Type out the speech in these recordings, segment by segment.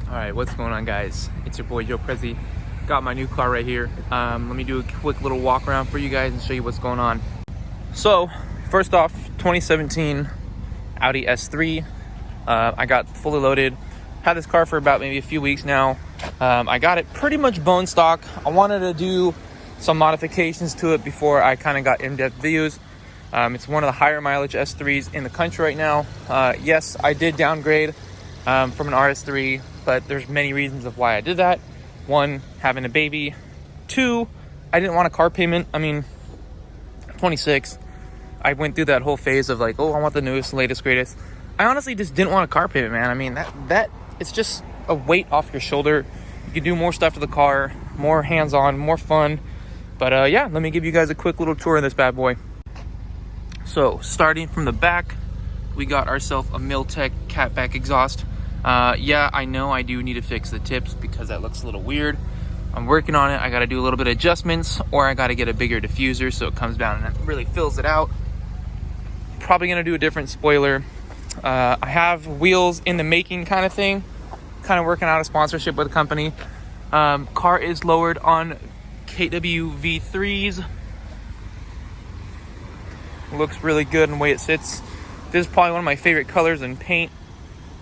Alright, what's going on, guys? It's your boy Joe Prezi. Got my new car right here. Let me do a quick little walk around for you guys and show you what's going on. So, first off, 2017 Audi S3. I got fully loaded. Had this car for about maybe a few weeks now. I got it pretty much bone stock. I wanted to do some modifications to it before I kind of got in-depth videos. It's one of the higher mileage S3s in the country right now. Yes, I did downgrade from an RS3, but there's many reasons of why I did that. One, having a baby. Two, I didn't want a car payment. I mean, 26. I went through that whole phase of like, oh, I want the newest, latest, greatest. I honestly just didn't want a car payment, man. I mean, that it's just a weight off your shoulder. You can do more stuff to the car, more hands-on, more fun. But yeah, let me give you guys a quick little tour of this bad boy. So, starting from the back, we got ourselves a Miltech catback exhaust. Yeah, I know I do need to fix the tips because that looks a little weird. I'm working on it. I got to do a little bit of adjustments, or I got to get a bigger diffuser so it comes down and it really fills it out. Probably going to do a different spoiler. I have wheels in the making kind of thing. Kind of working out a sponsorship with a company. Car is lowered on KW V3s. Looks really good in the way it sits. This is probably one of my favorite colors in paint.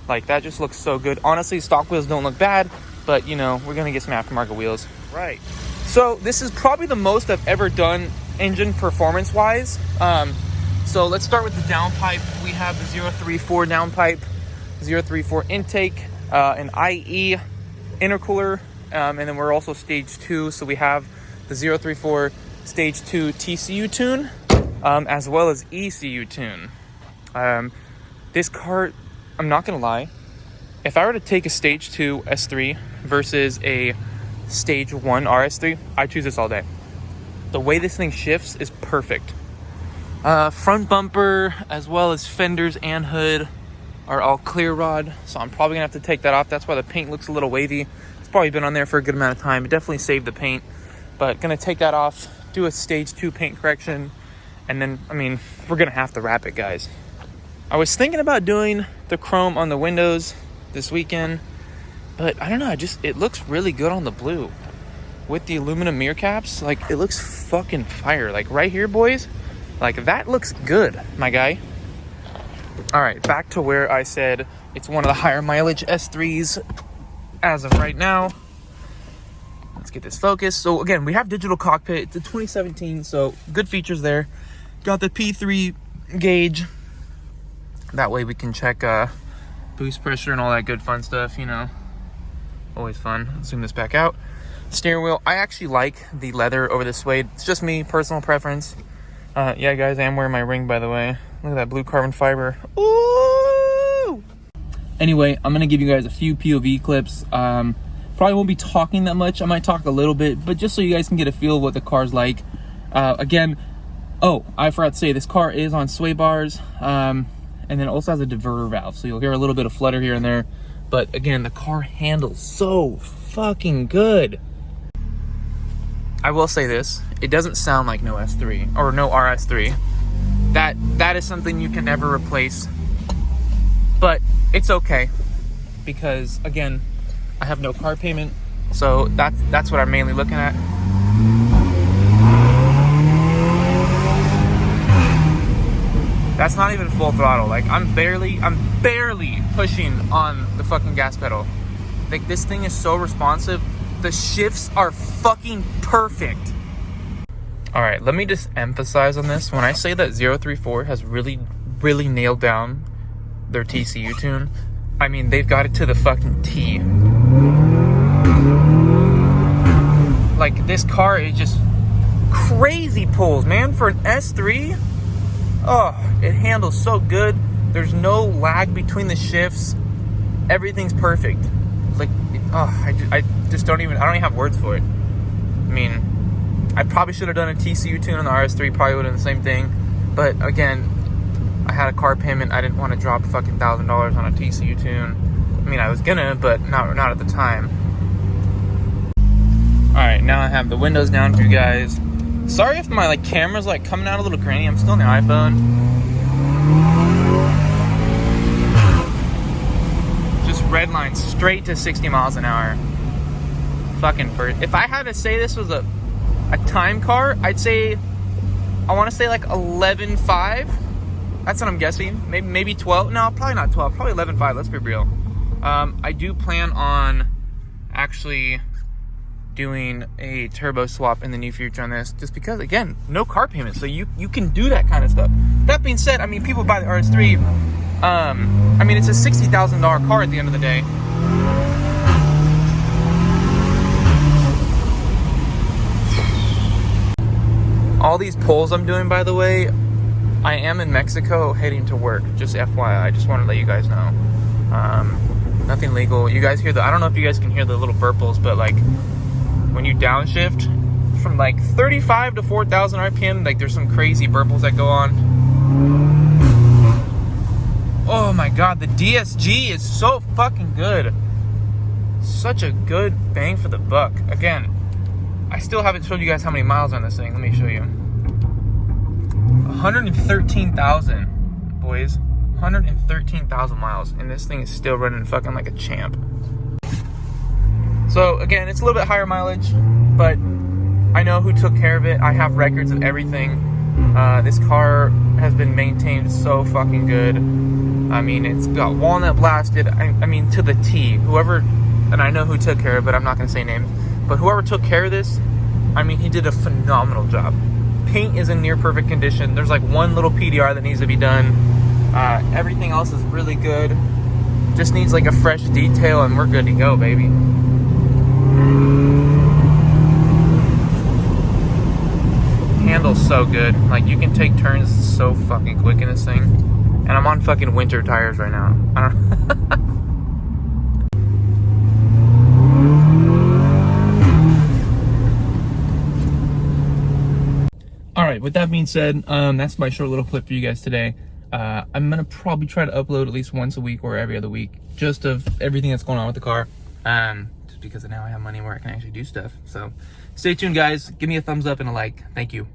Like, that just looks so good. Honestly, stock wheels don't look bad, but you know, we're gonna get some aftermarket wheels. Right. So this is probably the most I've ever done engine performance wise. So let's start with the downpipe. We have the 034 downpipe, 034 intake, an IE intercooler, and then we're also stage 2. So we have the 034 stage 2 TCU tune, as well as ECU tune. This car, I'm not gonna lie, if I were to take a stage 2 S3 versus a stage 1 RS3, I'd choose this all day. The way this thing shifts is perfect. Front bumper as well as fenders and hood are all clear rod, so I'm probably gonna have to take that off. That's why the paint looks a little wavy. It's probably been on there for a good amount of time. It definitely saved the paint, but gonna take that off, do a stage 2 paint correction, and then, I mean, we're gonna have to wrap it, guys. I was thinking about doing the chrome on the windows this weekend, but I don't know, it looks really good on the blue. With the aluminum mirror caps, like, it looks fucking fire. Like, right here, boys, like, that looks good, my guy. All right, back to where I said it's one of the higher mileage S3s as of right now. Let's get this focused. So again, we have digital cockpit. It's a 2017, so good features there. Got the P3 gauge. That way we can check boost pressure and all that good fun stuff, you know. Always fun. Zoom this back out. Steering wheel, I actually like the leather over the suede. It's just me, personal preference. Yeah, guys, I am wearing my ring, by the way. Look at that blue carbon fiber. Ooh! Anyway, I'm gonna give you guys a few POV clips. Probably won't be talking that much. I might talk a little bit, but just so you guys can get a feel of what the car's like. Again, oh, I forgot to say, this car is on sway bars. And then it also has a diverter valve, so you'll hear a little bit of flutter here and there. But again, the car handles so fucking good. I will say this, it doesn't sound like no S3 or no RS3. That is something you can never replace, but it's okay because again, I have no car payment, so that's what I'm mainly looking at. That's not even full throttle. Like, I'm barely pushing on the fucking gas pedal. Like, this thing is so responsive. The shifts are fucking perfect. All right, let me just emphasize on this. When I say that 034 has really nailed down their TCU tune, I mean, they've got it to the fucking T. Like, this car is just crazy pulls, man. For an S3, oh, it handles so good. There's no lag between the shifts. Everything's perfect. Like, I just don't even have words for it. I mean, I probably should have done a TCU tune on the RS3, probably would have done the same thing. But again, I had a car payment. I didn't want to drop fucking $1,000 on a TCU tune. I mean, I was gonna, but not at the time. All right, now I have the windows down for you guys. Sorry if my camera's coming out a little grainy. I'm still on the iPhone. Just red line straight to 60 miles an hour. Fucking bird. If I had to say this was a time car, I'd say, I want to say like 11.5. That's what I'm guessing. Maybe 12. No, probably not 12. Probably 11.5. Let's be real. I do plan on actually doing a turbo swap in the near future on this, just because, again, no car payment, so you can do that kind of stuff. That being said, I mean, people buy the RS3. I mean, it's a $60,000 car at the end of the day. All these pulls I'm doing, by the way, I am in Mexico heading to work. Just FYI, I just want to let you guys know. Nothing legal. You guys hear I don't know if you guys can hear the little burples, but like when you downshift from like 35 to 4,000 RPM, like there's some crazy burples that go on. Oh my God, the DSG is so fucking good. Such a good bang for the buck. Again, I still haven't showed you guys how many miles on this thing. Let me show you. 113,000, boys. 113,000 miles, and this thing is still running fucking like a champ. So again, it's a little bit higher mileage, but I know who took care of it. I have records of everything. This car has been maintained so fucking good. I mean, it's got walnut blasted. I mean, to the T. Whoever, and I know who took care of it. I'm not gonna say names, but whoever took care of this, I mean, he did a phenomenal job. Paint is in near perfect condition. There's like one little PDR that needs to be done. Everything else is really good. Just needs like a fresh detail and we're good to go, baby. Handles so good. Like, you can take turns so fucking quick in this thing. And I'm on fucking winter tires right now. I don't Alright, with that being said, that's my short little clip for you guys today. I'm gonna probably try to upload at least once a week or every other week, just of everything that's going on with the car. Just because now I have money where I can actually do stuff. So stay tuned, guys. Give me a thumbs up and a like. Thank you.